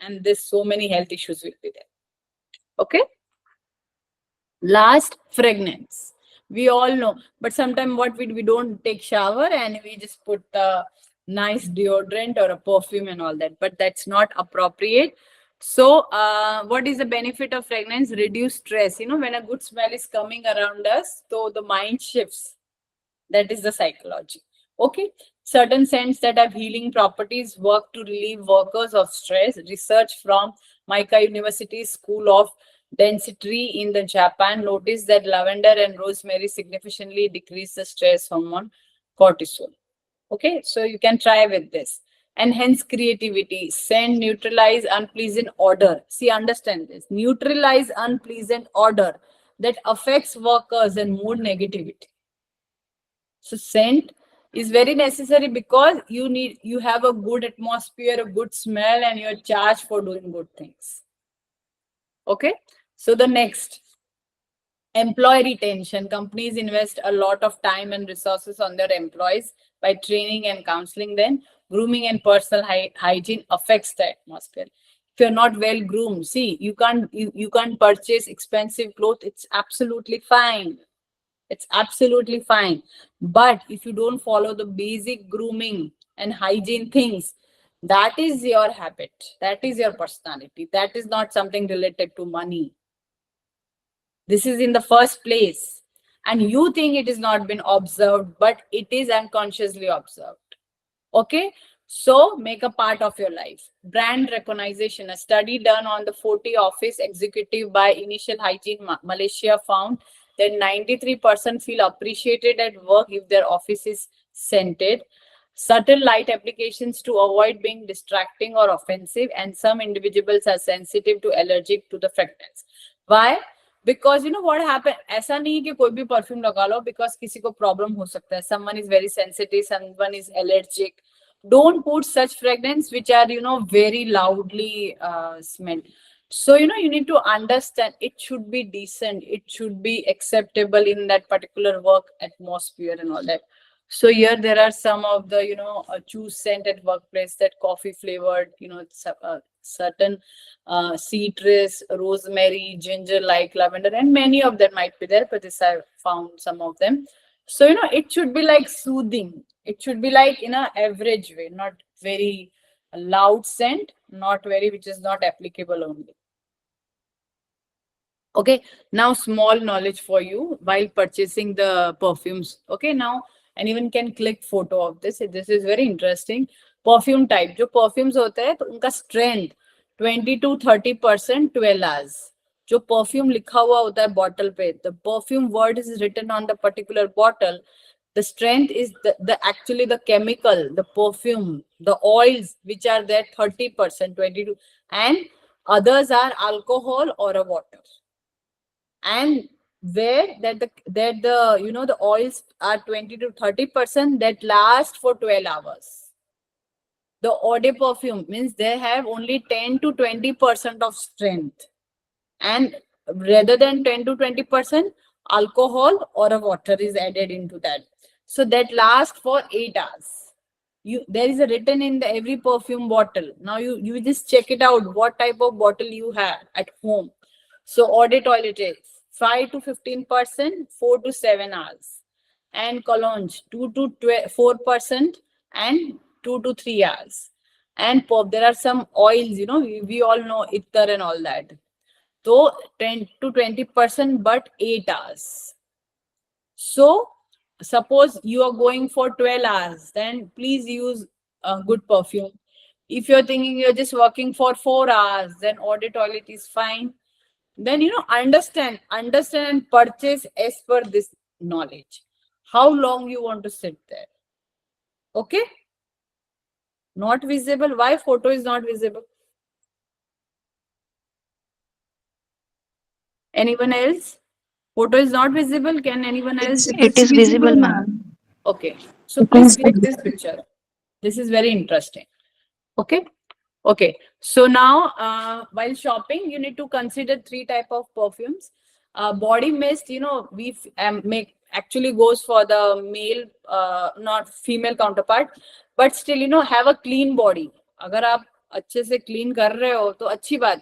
and this so many health issues will be there. Okay. Last, fragrance. We all know, but sometimes what we don't take shower and we just put a nice deodorant or a perfume and all that, but that's not appropriate. So what is the benefit of fragrance? Reduce stress. When a good smell is coming around us, so the mind shifts. That is the psychology. Okay. Certain scents that have healing properties work to relieve workers of stress. Research from Maika University School of Dentistry in the Japan noticed that lavender and rosemary significantly decrease the stress hormone cortisol. Okay, so you can try with this. Enhance creativity. Scent neutralize unpleasant odor. See, understand this. Neutralize unpleasant odor that affects workers and mood negativity. So scent is very necessary because you have a good atmosphere, a good smell, and you're charged for doing good things. Okay. So the next, employee retention. Companies invest a lot of time and resources on their employees by training and counseling them. Grooming and personal hygiene affects the atmosphere. If you're not well groomed, see, you can't purchase expensive clothes. It's absolutely fine. It's absolutely fine. But if you don't follow the basic grooming and hygiene things, that is your habit. That is your personality. That is not something related to money. This is in the first place. And you think it is not been observed, but it is unconsciously observed. Okay. So make a part of your life. Brand recognition. A study done on the 40 office executive by Initial Hygiene Malaysia found that 93% feel appreciated at work if their office is scented. Subtle light applications to avoid being distracting or offensive, and some individuals are sensitive to allergic to the fragrance. Why? Because what happened, ऐसा नहीं कि कोई भी perfume लगा लो because किसी को problem हो सकता है. Someone is very sensitive, someone is allergic. Don't put such fragrance which are very loudly smelled. So you need to understand it should be decent, it should be acceptable in that particular work atmosphere and all that. So here there are some of the choose scent at workplace, that coffee flavored, certain citrus, rosemary, ginger like lavender, and many of them might be there, but this I found some of them. So it should be like soothing. It should be like in a average way, not very loud scent, not very, which is not applicable only. Okay, now small knowledge for you while purchasing the perfumes. Okay, now anyone can click photo of this. This is very interesting. Perfume type. जो perfumes होते हैं तो उनका strength 20 to 30% 12 hours. जो perfume लिखा हुआ होता है bottle पे, the perfume word is written on the particular bottle. The strength is actually the chemical, the perfume, the oils which are there 30%, 22, and others are alcohol or a water. And where that the oils are 20 to 30% that last for 12 hours. The eau de perfume means they have only 10 to 20% of strength, and rather than 10 to 20%, alcohol or a water is added into that. So that lasts for 8 hours. There is a written in every perfume bottle. Now you just check it out what type of bottle you have at home. So eau de toilette 5 to 15%, 4 to 7 hours, and cologne 2 to 4% and 2 to 3 hours. And there are some oils, we all know ether and all that. So 10 to 20%, but 8 hours. So suppose you are going for 12 hours, then please use a good perfume. If you're thinking you're just working for 4 hours, then eau de toilette is fine. Then understand and purchase as per this knowledge. How long you want to sit there? Okay. Not visible. Why photo is not visible? Anyone else? Photo is not visible. Can anyone else? It is visible, ma'am. Okay. So please click this picture. This is very interesting. Okay. Okay. So now, while shopping, you need to consider 3 type of perfumes. Body mist, we make actually goes for the male, not female counterpart, but still, have a clean body. अगर आप अच्छे से clean कर रहे हो तो अच्छी बात